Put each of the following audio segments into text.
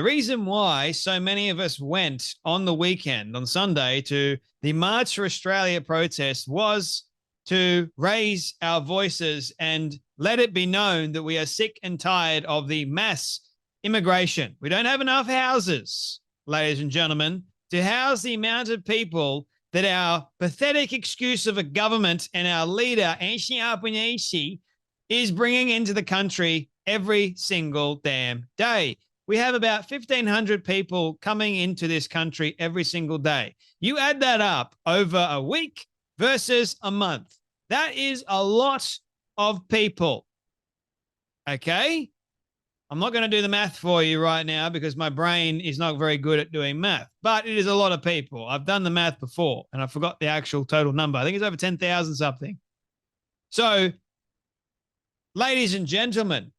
reason why so many of us went on the weekend, on Sunday, to the March for Australia protest was to raise our voices and let it be known that we are sick and tired of the mass immigration. We don't have enough houses, ladies and gentlemen, to house the amount of people that our pathetic excuse of a government and our leader, Anthony Albanese, is bringing into the country every single damn day. We have about 1,500 people coming into this country every single day. You add that up over a week versus a month. That is a lot of people. Okay? I'm not going to do the math for you right now because my brain is not very good at doing math, but it is a lot of people. I've done the math before and I forgot the actual total number. I think it's over 10,000 something. So, ladies and gentlemen,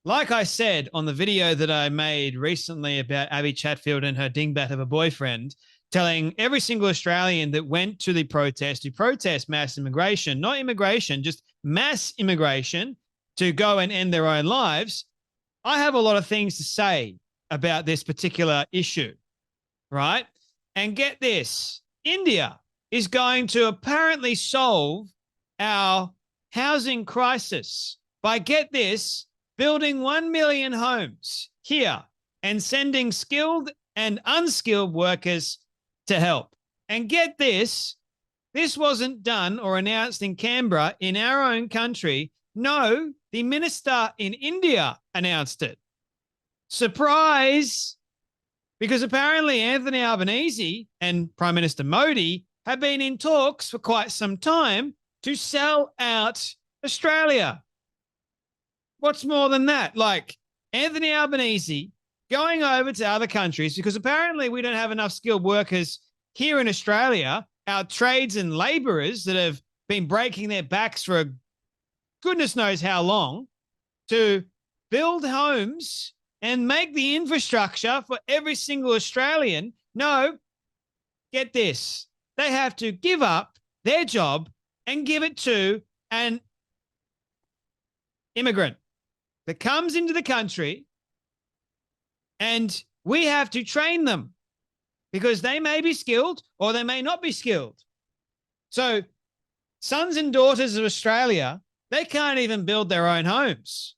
like I said on the video that I made recently about Abby Chatfield and her dingbat of a boyfriend, telling every single Australian that went to the protest to protest mass immigration, not immigration, just mass immigration, to go and end their own lives, I have a lot of things to say about this particular issue, right? And get this, India is going to apparently solve our housing crisis by, get this, building 1 million homes here and sending skilled and unskilled workers to help. And get this, this wasn't done or announced in Canberra in our own country. No, the minister in India announced it. Surprise! Because apparently Anthony Albanese and Prime Minister Modi have been in talks for quite some time to sell out Australia. What's more than that? Like Anthony Albanese going over to other countries because apparently we don't have enough skilled workers here in Australia, our trades and laborers that have been breaking their backs for goodness knows how long, to build homes and make the infrastructure for every single Australian. No, get this. They have to give up their job and give it to an immigrant that comes into the country, and we have to train them because they may be skilled or they may not be skilled. So sons and daughters of Australia, they can't even build their own homes.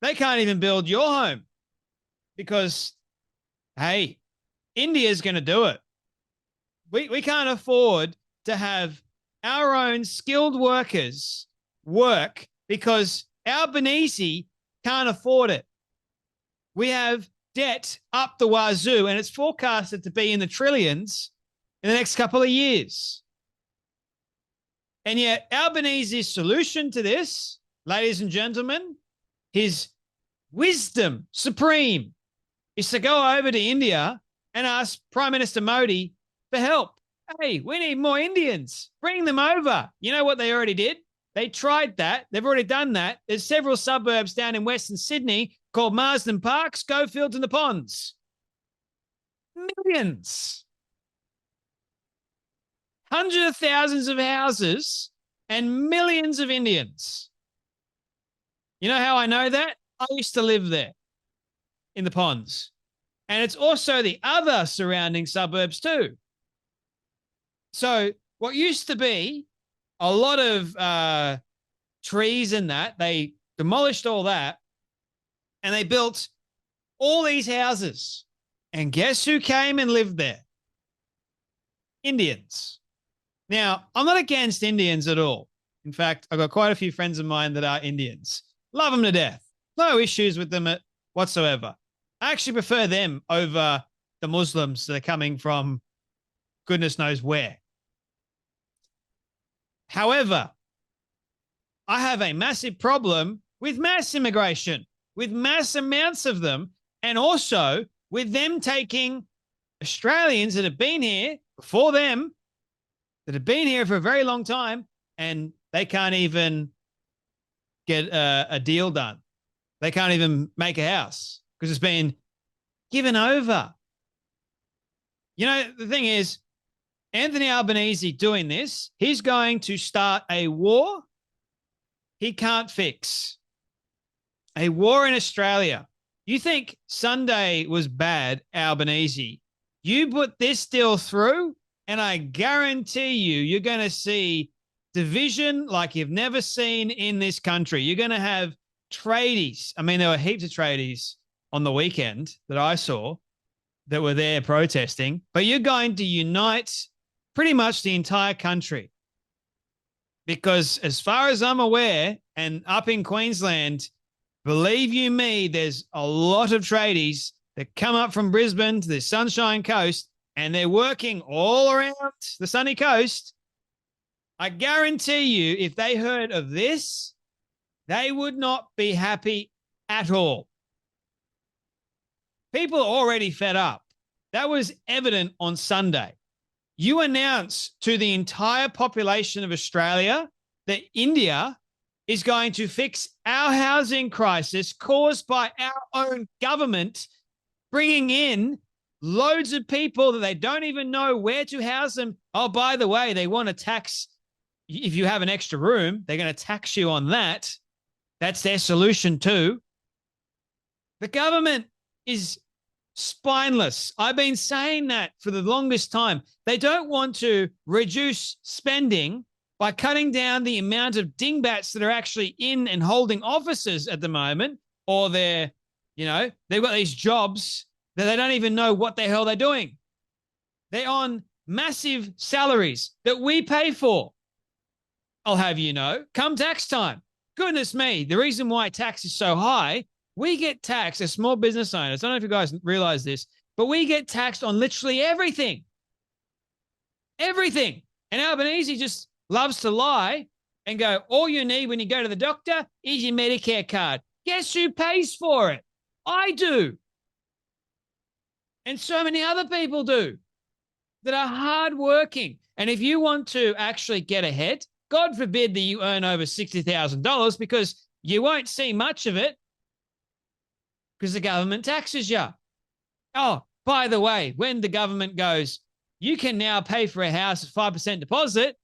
They can't even build your home because, hey, India's going to do it. We can't afford to have our own skilled workers work because Albanese can't afford it. We have debt up the wazoo, and it's forecasted to be in the trillions in the next couple of years. And yet Albanese's solution to this, ladies and gentlemen, his wisdom supreme, is to go over to India and ask Prime Minister Modi for help. Hey, we need more Indians. Bring them over. You know what they already did? They tried that. They've already done that. There's several suburbs down in Western Sydney called Marsden Park, Schofields and the Ponds. Millions. Hundreds of thousands of houses and millions of Indians. You know how I know that? I used to live there in the Ponds. And it's also the other surrounding suburbs too. So what used to be a lot of trees and that, they demolished all that and they built all these houses. And guess who came and lived there? Indians. Now, I'm not against Indians at all. In fact, I've got quite a few friends of mine that are Indians. Love them to death. No issues with them whatsoever. I actually prefer them over the Muslims that are coming from goodness knows where. However, I have a massive problem with mass immigration, with mass amounts of them, and also with them taking Australians that have been here before them, that have been here for a very long time, and they can't even get a deal done. They can't even make a house because it's been given over. You know, the thing is, Anthony Albanese doing this, he's going to start a war he can't fix. A war in Australia. You think Sunday was bad, Albanese? You put this deal through, and I guarantee you're going to see division like you've never seen in this country. You're going to have tradies. I mean, there were heaps of tradies on the weekend that I saw that were there protesting, but you're going to unite pretty much the entire country. Because as far as I'm aware, and up in Queensland, believe you me, there's a lot of tradies that come up from Brisbane to the Sunshine Coast, and they're working all around the sunny coast. I guarantee you, if they heard of this, they would not be happy at all. People are already fed up. That was evident on Sunday. You announce to the entire population of Australia that India is going to fix our housing crisis caused by our own government bringing in loads of people that they don't even know where to house them. Oh, by the way, they want to tax. If you have an extra room, they're going to tax you on that. That's their solution too. The government is spineless. I've been saying that for the longest time. They don't want to reduce spending by cutting down the amount of dingbats that are actually in and holding offices at the moment, or they've got these jobs that they don't even know what the hell they're doing. They're on massive salaries that we pay for. I'll have you know, come tax time. Goodness me, the reason why tax is so high, we get taxed as small business owners. I don't know if you guys realize this, but we get taxed on literally everything. Everything. And Albanese just loves to lie and go, all you need when you go to the doctor is your Medicare card. Guess who pays for it? I do. And so many other people do that are hardworking. And if you want to actually get ahead, God forbid that you earn over $60,000, because you won't see much of it because the government taxes you. Oh, by the way, when the government goes, you can now pay for a house at 5% deposit,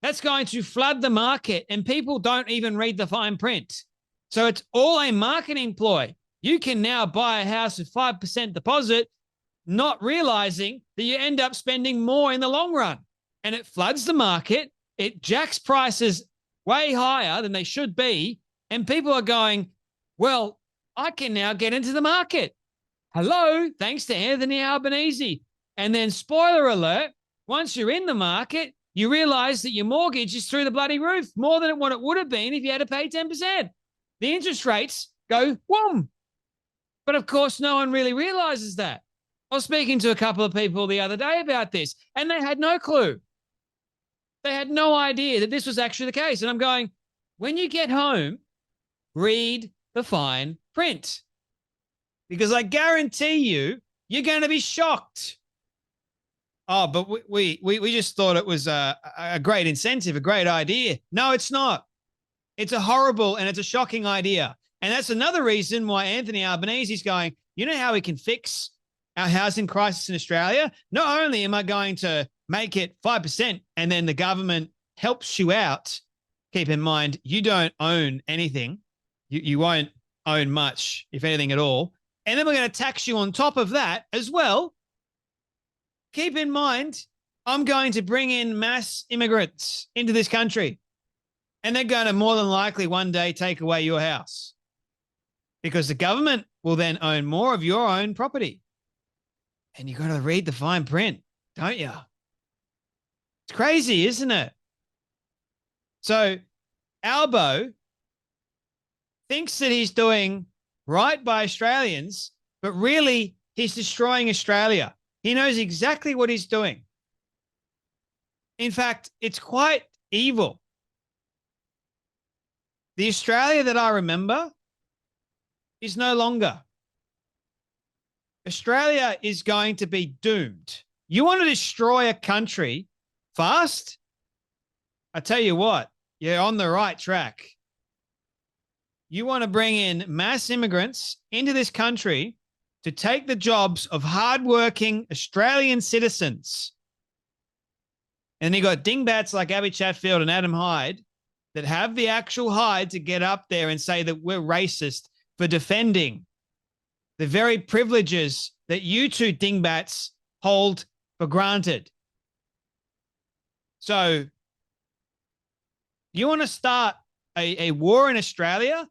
that's going to flood the market, and people don't even read the fine print. So it's all a marketing ploy. You can now buy a house at 5% deposit, not realizing that you end up spending more in the long run. And it floods the market. It jacks prices way higher than they should be. And people are going, well, I can now get into the market. Hello, thanks to Anthony Albanese. And then, spoiler alert, once you're in the market, you realize that your mortgage is through the bloody roof, more than what it would have been if you had to pay 10%. The interest rates go, whoom. But of course, no one really realizes that. I was speaking to a couple of people the other day about this, and they had no clue. They had no idea that this was actually the case. And I'm going, when you get home, read the fine print. Because I guarantee you, you're going to be shocked. Oh, but we just thought it was a great incentive, a great idea. No, it's not. It's a horrible and it's a shocking idea. And that's another reason why Anthony Albanese is going, you know how we can fix our housing crisis in Australia? Not only am I going to make it 5% and then the government helps you out. Keep in mind, you don't own anything. You won't own much, if anything at all. And then we're going to tax you on top of that as well. Keep in mind, I'm going to bring in mass immigrants into this country. And they're going to more than likely one day take away your house. Because the government will then own more of your own property. And you've got to read the fine print, don't you? It's crazy, isn't it? So Albo thinks that he's doing right by Australians, but really he's destroying Australia. He knows exactly what he's doing. In fact, it's quite evil. The Australia that I remember is no longer. Australia is going to be doomed. You want to destroy a country fast? I tell you what, you're on the right track. You want to bring in mass immigrants into this country to take the jobs of hardworking Australian citizens. And then you got dingbats like Abby Chatfield and Adam Hyde that have the actual hide to get up there and say that we're racist for defending the very privileges that you two dingbats hold for granted. So you want to start a war in Australia?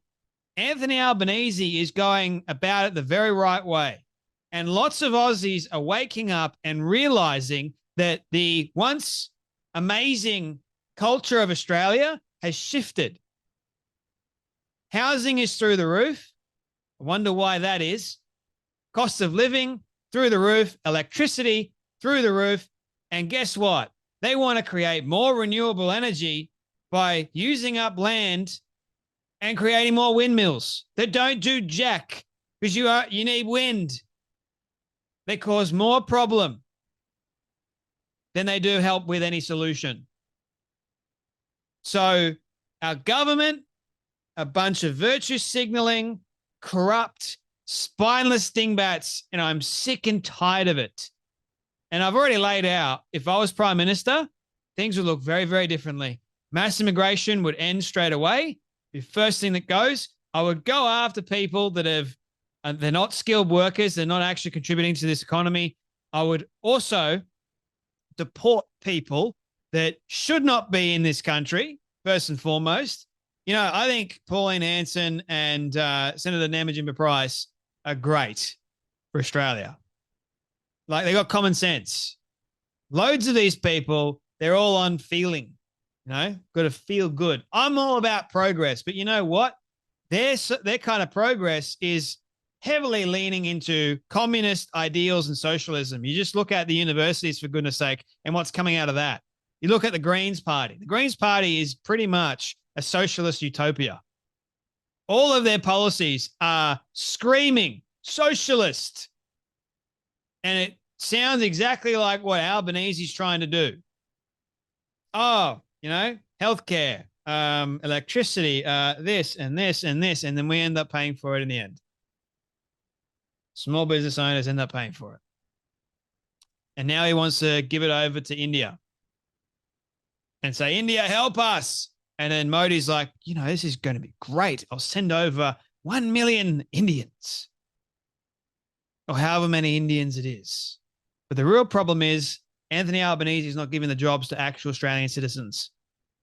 Anthony Albanese is going about it the very right way. And lots of Aussies are waking up and realizing that the once amazing culture of Australia has shifted. Housing is through the roof. I wonder why that is. Cost of living through the roof, electricity through the roof. And guess what? They want to create more renewable energy by using up land and creating more windmills that don't do jack because you need wind. They cause more problem than they do help with any solution. So our government, a bunch of virtue signaling, corrupt, spineless dingbats, and I'm sick and tired of it. And I've already laid out, if I was Prime Minister, things would look very, very differently. Mass immigration would end straight away. The first thing that goes, I would go after people that they're not skilled workers. They're not actually contributing to this economy. I would also deport people that should not be in this country, first and foremost. You know, I think Pauline Hanson and Senator Namajimba Price are great for Australia. Like, they got common sense. Loads of these people, they're all on feeling, got to feel good. I'm all about progress, but you know what? Their kind of progress is heavily leaning into communist ideals and socialism. You just look at the universities, for goodness sake, and what's coming out of that. You look at the Greens Party. The Greens Party is pretty much a socialist utopia. All of their policies are screaming socialist. And it sounds exactly like what Albanese's trying to do. Oh, healthcare, electricity, this and this and this, and then we end up paying for it in the end. Small business owners end up paying for it. And now he wants to give it over to India and say, India, help us. And then Modi's like, this is going to be great. I'll send over 1 million Indians, or however many Indians it is. But the real problem is Anthony Albanese is not giving the jobs to actual Australian citizens.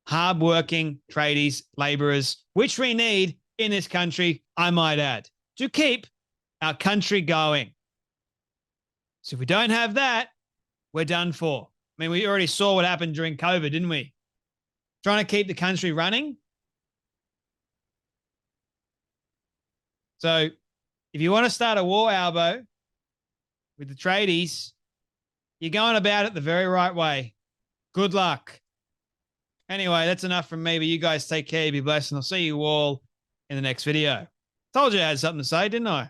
Hardworking tradies, laborers, which we need in this country, I might add, to keep our country going. So if we don't have that, we're done for. I mean, we already saw what happened during COVID, didn't we? Trying to keep the country running. So if you want to start a war, Albo, with the tradies, you're going about it the very right way. Good luck. Anyway, that's enough from me, but you guys take care, be blessed, and I'll see you all in the next video. Told you I had something to say, didn't I?